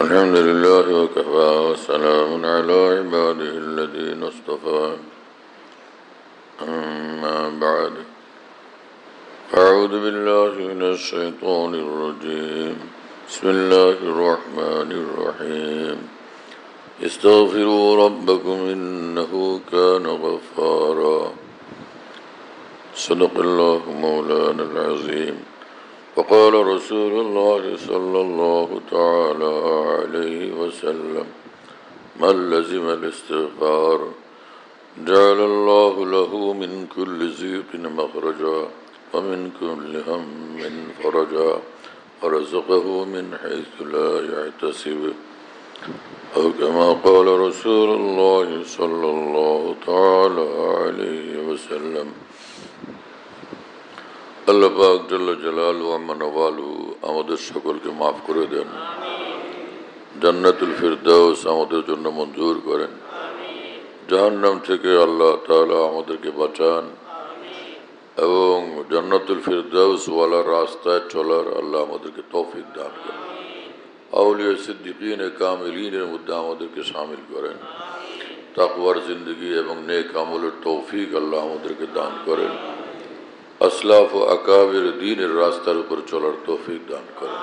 الحمد لله وكفى وسلام على عباده الذين اصطفى أما بعد أعوذ بالله من الشيطان الرجيم بسم الله الرحمن الرحيم استغفروا ربكم إنه كان غفارا صدق الله مولانا العظيم وقال رسول الله صلى الله تعالى عليه وسلم من لزم الاستغفار جعل الله له من كل ضيق مخرجا ومن كل هم فرجا ورزقه من حيث لا يحتسب أو كما قال رسول الله صلى الله تعالى عليه وسلم আল্লাহ পাক জাল্লা জালালু আম্মা নওয়ালু আমাদের সকলকে মাফ করে দেন, জান্নাতুল ফিরদাউস আমাদের জন্য মঞ্জুর করেন, জাহান্নাম থেকে আল্লাহ তাআলা আমাদেরকে বাঁচান এবং জান্নাতুল ফিরদাউস ওয়ালা রাস্তায় চলার আল্লাহ আমাদেরকে তৌফিক দান করেন। আউলিয়া সিদ্দিকিন কামিলিনের মধ্যে আমাদেরকে শামিল করেন। তাকওয়ার জিন্দগি এবং নেক আমলের তৌফিক আল্লাহ আমাদেরকে দান করেন। আসলাফ ও আকাবের দ্বীনের রাস্তার উপর চলার তৌফিক দান করেন।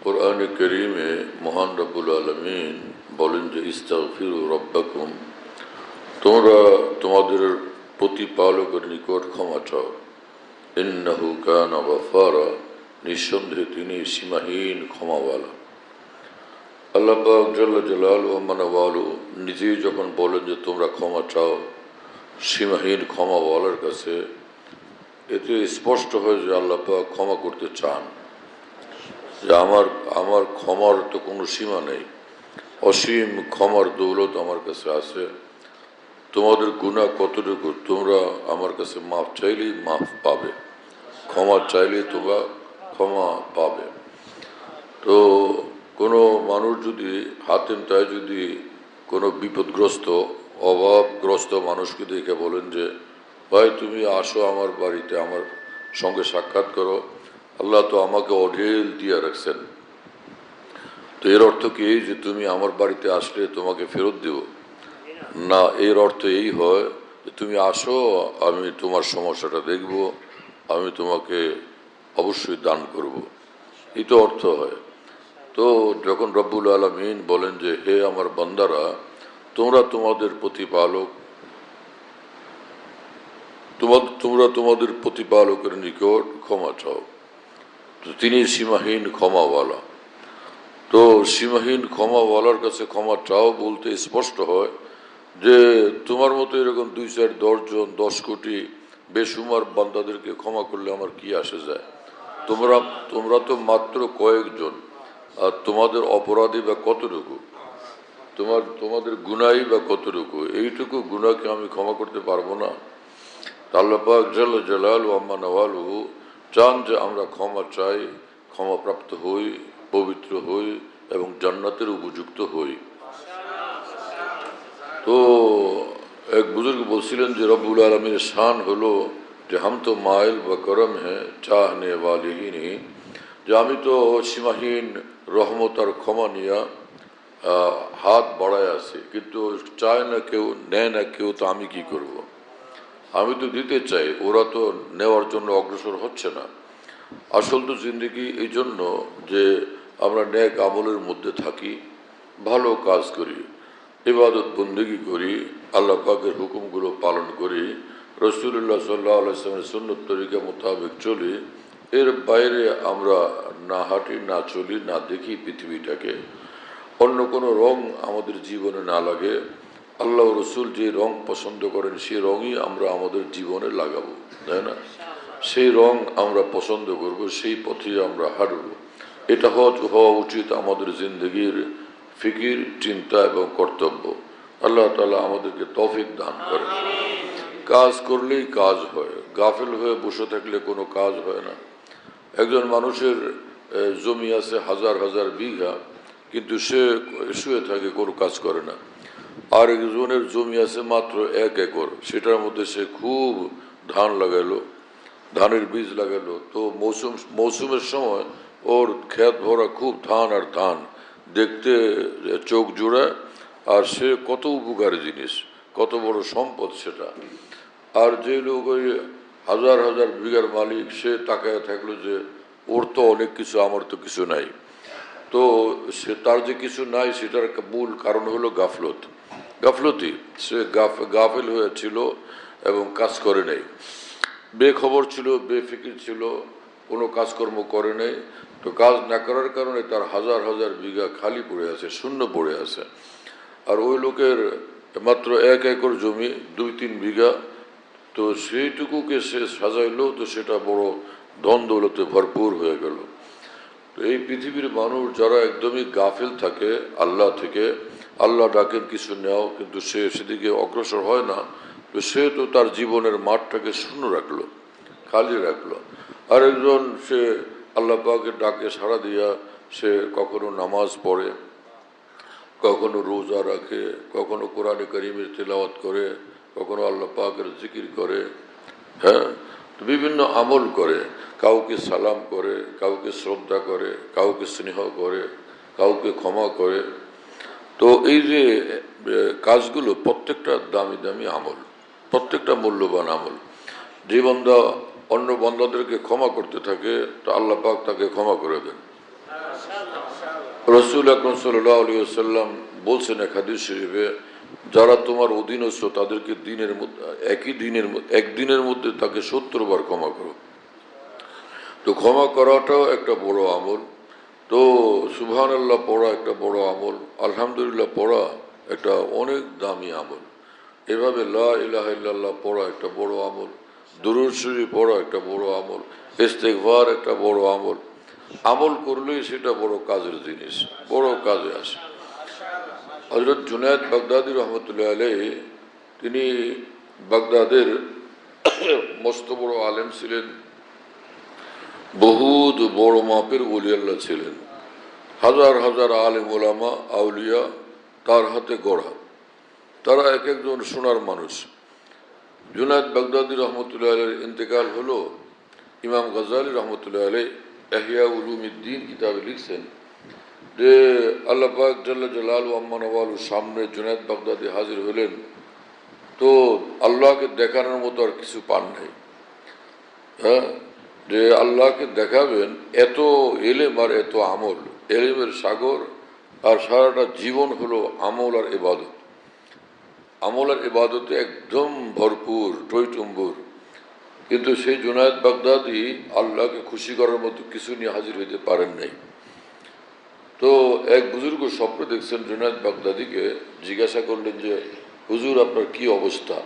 কোরআনে কারীমে মহান রব্বুল আলামিন বলেন যে ইস্তাগফিরু রাব্বাকুম, তোমরা তোমাদের প্রতিপালকের নিকট ক্ষমা চাও। ইন্নাহু কানা গফারা, নিঃসন্দেহে তিনি সীমাহীন ক্ষমাওয়ালা। আল্লাহ পাক জাল্লা জালালুহু ওয়া মানওয়ালু নিজেই যখন বলেন যে তোমরা ক্ষমা চাও সীমাহীন ক্ষমাওয়ালার কাছে, এতে স্পষ্ট হয় যে আল্লাহ পাক ক্ষমা করতে চান, যে আমার ক্ষমার তো কোনো সীমা নেই, অসীম ক্ষমার দৌলত আমার কাছে আছে। তোমাদের গুনাহ কতটুকু তোমরা আমার কাছে মাফ চাইলেই মাফ পাবে, ক্ষমা চাইলেই তোমরা ক্ষমা পাবে। তো কোনো মানুষ যদি হাতেম তাই যদি কোনো বিপদগ্রস্ত অভাবগ্রস্ত মানুষকে দেখে বলেন যে ভাই তুমি আসো আমার বাড়িতে, আমার সঙ্গে সাক্ষাৎ করো, আল্লাহ তো আমাকে অঢেল দিয়ে রাখছেন, তো এর অর্থ কি এই যে তুমি আমার বাড়িতে আসলে তোমাকে ফেরত দেব? না, এর অর্থ এই হয় যে তুমি আসো, আমি তোমার সমস্যাটা দেখব, আমি তোমাকে অবশ্যই দান করব, এই তো অর্থ হয়। তো যখন রব্বুল আলামিন বলেন যে হে আমার বান্দারা, তোমরা তোমাদের প্রতিপালকের নিকট ক্ষমা চাও, তো তিনি সীমাহীন ক্ষমাওয়ালা। তো সীমাহীন ক্ষমাওয়ালার কাছে ক্ষমা চাও বলতে স্পষ্ট হয় যে তোমার মতো এরকম 2, 4, 10 জন 10 কোটি বেসুমার বান্দাদেরকে ক্ষমা করলে আমার কি আসে যায়? তোমরা তো মাত্র কয়েকজন, আর তোমাদের অপরাধী বা কতটুকু, তোমাদের গুনাহই বা কতটুকু, এইটুকু গুনাহকে আমি ক্ষমা করতে পারবো না? আল্লাহ পাক জাল্লা জালালুহু আম্মা নওয়ালুহু চান যে আমরা ক্ষমা চাই, ক্ষমাপ্রাপ্ত হই, পবিত্র হই এবং জান্নাতের উপযুক্ত হই। তো এক বুজুর্গ বলছিলেন যে রব্বুল আলমীর শান হলো যে হাম তো মাইল বা করম হ্যাঁ চাহনে ওয়ালে হি নেই, যে আমি তো সীমাহীন রহমত আর ক্ষমা নিয়ে হাত বাড়ায় আছি, কিন্তু চায় না কেউ, নেয় না কেউ, তো আমি কি করব? আমি তো দিতে চাই, ওরা তো নেওয়ার জন্য অগ্রসর হচ্ছে না। আসল তো জিন্দগি এই জন্য যে আমরা নেক আমলের মধ্যে থাকি, ভালো কাজ করি, ইবাদত বন্দেগী করি, আল্লাহ পাকের হুকুমগুলো পালন করি, রাসূলুল্লাহ সাল্লাল্লাহু আলাইহি ওয়াসাল্লামের সুন্নত তরিকা মোতাবেক চলি, এর বাইরে আমরা না হাঁটি, না চলি, না দেখি পৃথিবীটাকে, অন্য কোনো রং আমাদের জীবনে না লাগে, আল্লাহ রসুল যে রং পছন্দ করেন সেই রঙই আমরা আমাদের জীবনে লাগাবো, তাই না? সেই রং আমরা পছন্দ করব, সেই পথে আমরা হাঁটব। এটা হওয়া উচিত আমাদের জিন্দগির ফিকির, চিন্তা এবং কর্তব্য। আল্লাহ তাআলা আমাদেরকে তৌফিক দান করেন। কাজ করলেই কাজ হয়, গাফেল হয়ে বসে থাকলে কোনো কাজ হয় না। একজন মানুষের জমি আছে হাজার হাজার বিঘা, কিন্তু সে শুয়ে থাকে, কোনো কাজ করে না। আর একজনের জমি আছে মাত্র 1 একর, সেটার মধ্যে সে খুব ধান লাগাইলো, ধানের বীজ লাগালো। তো মৌসুমের সময় ওর ক্ষেত ভরা খুব ধান আর ধান, দেখতে চোখ জোড়ায়, আর সে কত উপকারী জিনিস, কত বড় সম্পদ সেটা। আর যে লোক ওই হাজার হাজার বিঘার মালিক, সে তাকায় থাকলো যে ওর তো অনেক কিছু, আমার তো কিছু নাই। তো সে তার যে কিছু নাই সেটার মূল কারণ হলো গাফলতি। সে গাফেল হয়েছিল এবং কাজ করে নাই, বেখবর ছিল, বেফিকির ছিল, কোনো কাজকর্ম করে নাই। তো কাজ না করার কারণে তার হাজার হাজার বিঘা খালি পড়ে আছে, শূন্য পড়ে আছে। আর ওই লোকের মাত্র 1 একর জমি, 2-3 বিঘা। তো সেইটুকুকে সে সাজাইলো, তো সেটা বড় ধন দৌলতে ভরপুর হয়ে গেল। তো এই পৃথিবীর মানুষ যারা একদমই গাফিল থাকে আল্লাহ থেকে, আল্লাহ ডাকেন কিছু নেও, কিন্তু সে সেদিকে অগ্রসর হয় না, তো সে তো তার জীবনের মাঠটাকে শূন্য রাখলো, খালি রাখলো। আরেকজন সে আল্লাহ পাকের ডাকে সাড়া দিয়া সে কখনো নামাজ পড়ে, কখনো রোজা রাখে, কখনো কোরআনে কারিমের তেলাওয়াত করে, কখনো আল্লাহ পাকের জিকির করে, হ্যাঁ, বিভিন্ন আমল করে, কাউকে সালাম করে, কাউকে শ্রদ্ধা করে, কাউকে স্নেহ করে, কাউকে ক্ষমা করে। তো এই যে কাজগুলো প্রত্যেকটা দামি দামি আমল, প্রত্যেকটা মূল্যবান আমল। যে বান্দা অন্য বান্দাদেরকে ক্ষমা করতে থাকে, তো আল্লাহ পাক তাকে ক্ষমা করে দেন। রসুল আকরম সাল্লাল্লাহু আলাইহি ওয়াসাল্লাম বলছেন এক হাদিস শরীফে, যারা তোমার অধীনস্থ তাদেরকে একদিনের মধ্যে তাকে 70 বার ক্ষমা করো। তো ক্ষমা করাটাও একটা বড় আমল। তো সুবহানাল্লাহ পড়া একটা বড় আমল, আলহামদুলিল্লাহ পড়া একটা অনেক দামি আমল, এভাবে লা ইলাহা ইল্লাল্লাহ পড়া একটা বড় আমল, দুরূদ শরীফ পড়া একটা বড় আমল, ইস্তেগফার একটা বড় আমল। আমল করলেই সেটা বড় কাজের জিনিস, বড় কাজে আসে। হযরত জুনায়েদ বাগদাদী রহমতুল্লাহ আলাইহি, তিনি বাগদাদের মস্ত বড় আলেম ছিলেন, বহুত বড় মাপের ওলি আল্লাহ ছিলেন। হাজার হাজার আলেম ওলামা আউলিয়া তার হাতে গড়া, তারা এক একজন সোনার মানুষ। জুনায়েদ বাগদাদী রহমতুল্লাহ আলাইহির ইন্তেকাল হলো। ইমাম গাজ্জালী রহমতুল্লাহ আলাইহি ইহয়া উলুমিদ্দিন কিতাবে লিখছেন যে আল্লাহ পাক জাল্লা জালালু আম্মা নওয়ালুর সামনে জুনায়েদ বাগদাদী হাজির হলেন, তো আল্লাহকে দেখানোর মতো আর কিছু পান নাই। হ্যাঁ, যে আল্লাহকে দেখাবেন, এত এলেম আর এত আমল, এলেমের সাগর, আর সারাটা জীবন হলো আমল আর ইবাদত। আমল আর ইবাদতে একদম ভরপুর, টইটুম্বুর। কিন্তু সেই জুনায়েদ বাগদাদী আল্লাহকে খুশি করার মতো কিছু নিয়ে হাজির হইতে পারেন নাই। তো এক বুজুর্গ স্বপ্ন দেখছেন জুনায়েদ বাগদাদীকে, জিজ্ঞাসা করলেন যে হুজুর আপনার কি অবস্থা?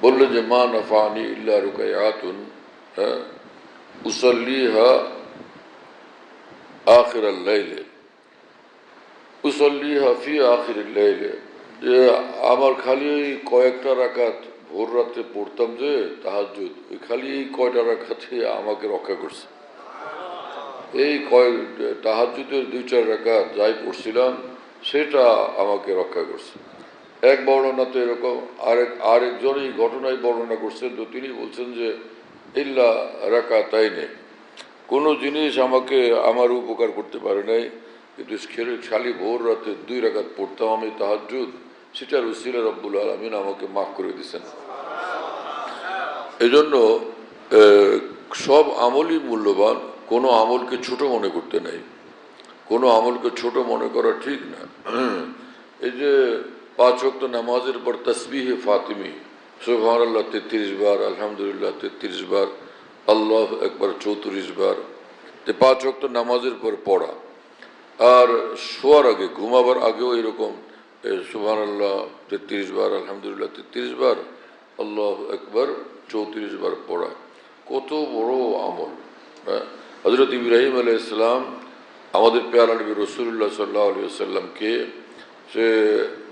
বললেন যে মা নাফানি ইল্লা রুকায়াতুন, হ্যাঁ, উসাল্লিহা আখিরাল লাইলে, উসাল্লিহা ফি আখিরিল লাইলে, যে আমার খালি ওই কয়েকটা রাকাত ভোর রাতে পড়তাম যে তাহাজ্জুদ, ওই খালি এই কয়টা রাকাতে আমাকে রক্ষা করছে। এই তাহাজ্জুদের 2-4 রাকাত যাই পড়ছিলাম সেটা আমাকে রক্ষা করছে। এক বর্ণনাতে এরকম, আরেকজন এই ঘটনায় বর্ণনা করছেন, তো তিনি বলছেন যে ইল্লা রাকাতাইনে, কোনো জিনিস আমাকে আমার উপকার করতে পারে নাই, কিন্তু খালি ভোর রাতে 2 রাকাত পড়তাম আমি তাহাজ্জুদ, সেটার উসিলা রব্বুল আলামিন আমাকে মাফ করে দিয়েছেন। এই জন্য সব আমলই মূল্যবান, কোনো আমলকে ছোট মনে করতে নেই, কোনো আমলকে ছোট মনে করা ঠিক না। এই যে 5 ওয়াক্ত নামাজের পর তাসবিহে ফাতিমি সুবহানাল্লাহ 33 বার, আলহামদুলিল্লাহ 33 বার, আল্লাহু আকবার 34 বার, 5 ওয়াক্ত নামাজের পর পড়া। আর শোয়ার আগে, ঘুমাবার আগেও এরকম সুবহানাল্লাহ 33 বার, আলহামদুলিল্লাহ 33 বার, আল্লাহু আকবার 34 বার পড়া, কত বড় আমল। হযরত ইব্রাহিম আলাইহিস সালাম আমাদের প্যারা নবী রাসূলুল্লাহ সাল্লাল্লাহু আলাইহি ওয়াসাল্লামকে সে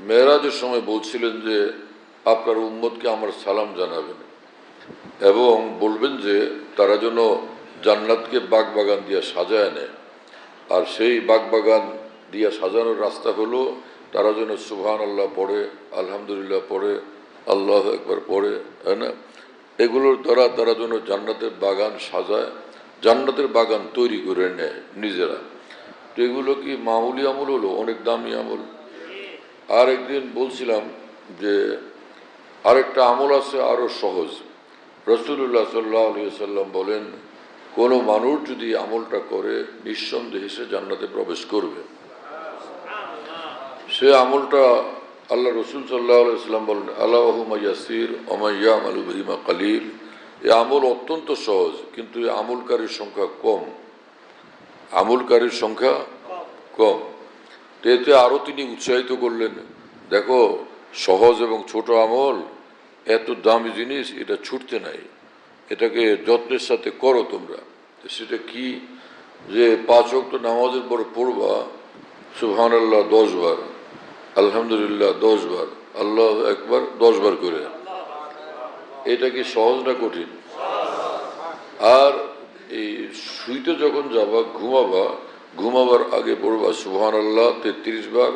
মেরাজের সময় বলছিলেন যে আপনার উম্মতকে আমার সালাম জানাবেন এবং বলবেন যে তারা যেন জান্নাতকে বাগবাগান দিয়ে সাজায় নেয়। আর সেই বাগবাগান দিয়া সাজানোর রাস্তা হলো তারা যেন সুবহানাল্লাহ পড়ে, আলহামদুলিল্লাহ পড়ে, আল্লাহু আকবার পড়ে, তাই না? এগুলোর দ্বারা তারা যেন জান্নাতের বাগান সাজায় জান্নাতের বাগান তৈরি করে নেয় নিজেরা। তো এগুলো কি মামুলি আমল হলো? অনেক দামি আমল। আর একদিন বলছিলাম যে আরেকটা আমল আছে আরো সহজ। রাসূলুল্লাহ সাল্লাল্লাহু আলাইহি ওয়াসাল্লাম বলেন, কোনো মানুষ যদি আমলটা করে নিঃসন্দেহে সে জান্নাতে প্রবেশ করবে। সে আমলটা আল্লাহ রসুল সাল্লাল্লাহু আলাইহি ওয়াসাল্লাম বলেন, আল্লাহুম্মা ইয়াসির ওয়া মান ইয়ামালু বিহিমা কালিল। এই আমল অত্যন্ত সহজ, কিন্তু এই আমলকারীর সংখ্যা কম। আমলকারীর সংখ্যা কম। তো এতে আরো তিনি উৎসাহিত করলেন, দেখো সহজ এবং ছোট আমল, এত দামি জিনিস, এটা ছুটতে নাই, এটাকে যত্নের সাথে করো তোমরা। সেটা কি? যে 5 ওয়াক্ত নামাজের পর পড়বা সুবহানাল্লাহ 10 বার, আলহামদুলিল্লাহ 10 বার, আল্লাহু আকবার 10 বার করে। এটা কি সহজ না কঠিন? আর এই শুইতে যখন যাবা, ঘুমাবার আগে পড়বা সুবহানাল্লাহ 33 বার,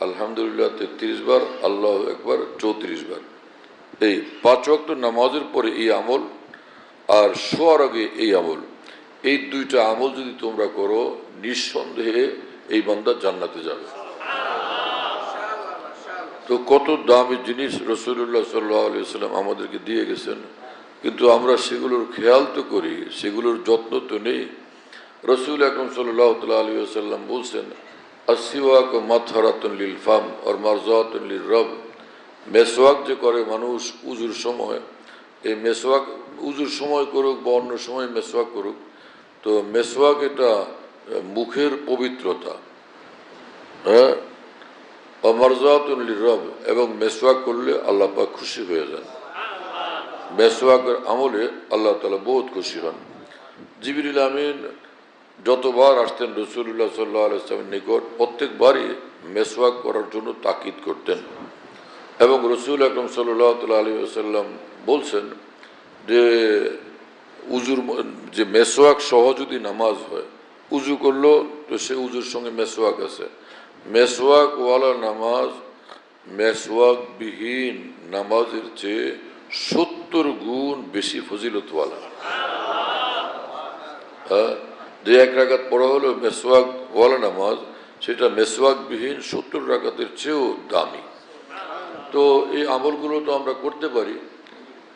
আলহামদুলিল্লাহ 33 বার, আল্লাহু আকবার 34 বার। এই 5 ওয়াক্ত নামাজের পরে এই আমল, আর শোয়ার আগে এই আমল, এই দুইটা আমল যদি তোমরা করো, নিঃসন্দেহে এই বান্দা জান্নাতে যাবে। তো কত দামি জিনিস রাসূলুল্লাহ সাল্লাল্লাহু আলাইহি ওয়াসাল্লাম আমাদেরকে দিয়ে গেছেন, কিন্তু আমরা সেগুলোর খেয়াল তো করি, সেগুলোর যত্ন তো নেই। রাসূল আকরাম সাল্লাল্লাহু আলাইহি ওয়াসাল্লাম বলছেন, আসওয়াক মাতহারাতুন লিল ফাম আর মারজাতুন লির রব। মেসওয়াক যে করে মানুষ উজুর সময়, এই মেসওয়াক উজুর সময় করুক বা অন্য সময় মেসওয়াক করুক, তো মেসওয়াক এটা মুখের পবিত্রতা, হ্যাঁ, মারজাতুন লির রব, এবং মেসওয়াক করলে আল্লাহ পাক খুশি হয়ে যান। মেসওয়াকের আমলে আল্লাহ তাআলা বহুত খুশি হন। জিবরিল আমিন যতবার আসতেন রাসূলুল্লাহ সাল্লাল্লাহু আলাইহি ওয়াসাল্লামের নিকট, প্রত্যেকবারই মেসওয়াক করার জন্য তাকিদ করতেন। এবং রাসূল আকরাম সাল্লাল্লাহু আলাইহি ওয়াসাল্লাম বলছেন যে উজুর যে মেসওয়াক সহ যদি নামাজ হয়, উজু করলো তো সে উজুর সঙ্গে মেসওয়াক আছে, মেসওয়াক ওয়ালা নামাজ মেসওয়াক বিহীন নামাজের চেয়ে 70 গুণ বেশি ফজিলতওয়ালা। হ্যাঁ, যে 1 রাকাত পড়া হলো মেসওয়াক ওয়ালা নামাজ, সেটা মেসওয়াক বিহীন 70 রাকাতের চেয়েও দামি। তো এই আমলগুলো তো আমরা করতে পারি।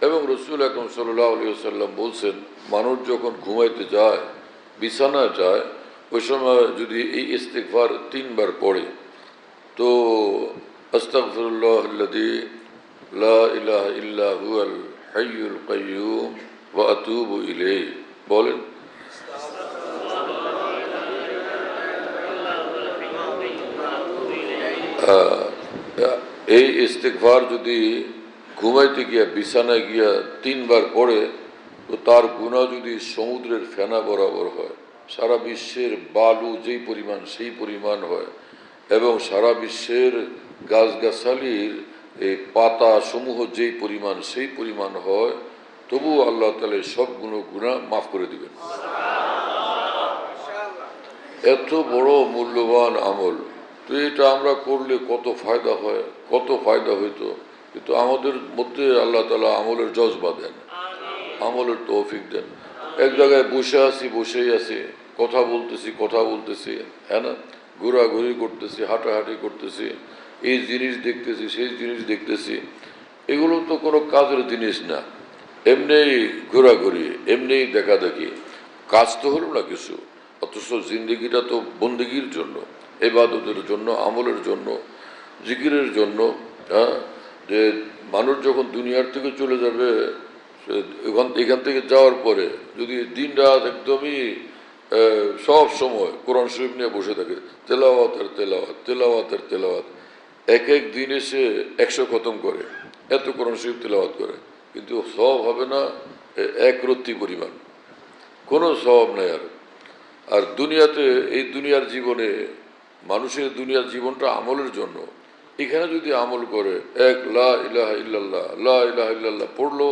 এবং রাসূল আকরাম সাল্লাল্লাহু আলাইহি ওয়াসাল্লাম বলছেন, মানুষ যখন ঘুমাইতে যায়, বিছানায় যায়, ওই সময় যদি এই ইস্তিগফার 3 বার পড়ে, তো আস্তাগফিরুল্লাহাল্লাযী লা ইলাহা ইল্লা হুয়াল হাইয়ুল কাইয়্যুম ওয়া আতুবু ইলাইহি, বলেন এই ইস্তিগফার যদি ঘুমাইতে গিয়া বিছানায় গিয়া 3 বার পড়ে, তো তার গুনাহ যদি সমুদ্রের ফেনা বরাবর হয়, সারা বিশ্বের বালু যেই পরিমাণ সেই পরিমাণ হয়, এবং সারা বিশ্বের গাছগাছালির এই পাতা সমূহ যেই পরিমাণ সেই পরিমাণ হয়, তবু আল্লাহ তাআলা সব গুনাহ মাফ করে দিবেন। এত বড় মূল্যবান আমল, তো এটা আমরা করলে কত ফায়দা হয়, কত ফায়দা হইতো। কিন্তু আমাদের মধ্যে আল্লাহ তাআলা আমলের জজবা দেন, আমলের তৌফিক দেন। এক জায়গায় বসেই আছি, কথা বলতেছি, হ্যাঁ না, ঘোরাঘুরি করতেছি, হাঁটাহাঁটি করতেছি, এই জিনিস দেখতেছি, সেই জিনিস দেখতেছি, এগুলো তো কোনো কাজের জিনিস না। এমনি ঘোরাঘুরি, এমনি দেখাদেখি, কাজ তো হলো না কিছু। অথচ জিন্দেগিটা তো বন্দেগীর জন্য, ইবাদতের জন্য, আমলের জন্য, জিকিরের জন্য। হ্যাঁ, যে মানুষ যখন দুনিয়ার থেকে চলে যাবে, এখান থেকে যাওয়ার পরে যদি দিন রাত একদমই সব সময় কোরআন শরীফ নিয়ে বসে থাকে, তেলাওয়াত আর তেলাওয়াত, তেলাওয়াত আর তেলাওয়াত, এক দিন এসে 100 খতম করে, এত কোরআন শরীফ তেলাওয়াত করে, কিন্তু সব হবে না 1 রত্তি পরিমাণ, কোনো সব নাই। আর দুনিয়াতে, এই দুনিয়ার জীবনে, মানুষের দুনিয়ার জীবনটা আমলের জন্য। এখানে যদি আমল করে, এক লা ইলাহা ইল্লাল্লাহ, লা ইলাহা ইল্লাল্লাহ পড়লো,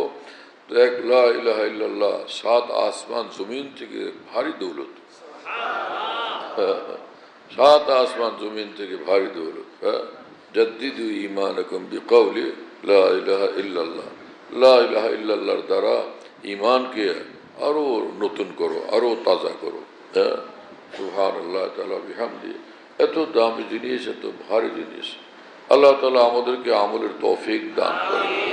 তো এক লা ইলাহা ইল্লাল্লাহ 7 আসমান জমিন থেকে ভারী দৌলত, 7 আসমান জমিন থেকে ভারী দৌলত। হ্যাঁ, জাদ্দিদু ঈমানাকুম বিকাউলি লা ইলাহা ইল্লাল্লাহ। লা ইলাহা ইল্লাল্লাহর দ্বারা ঈমানকে আরও নতুন করো, আরও তাজা করো। হ্যাঁ, সুবহানাল্লাহ তাআলা বিহামদি। এত দামি জিনিস, এত ভারী জিনিস। আল্লাহ তাআলা আমাদেরকে আমলের তৌফিক দান করেন।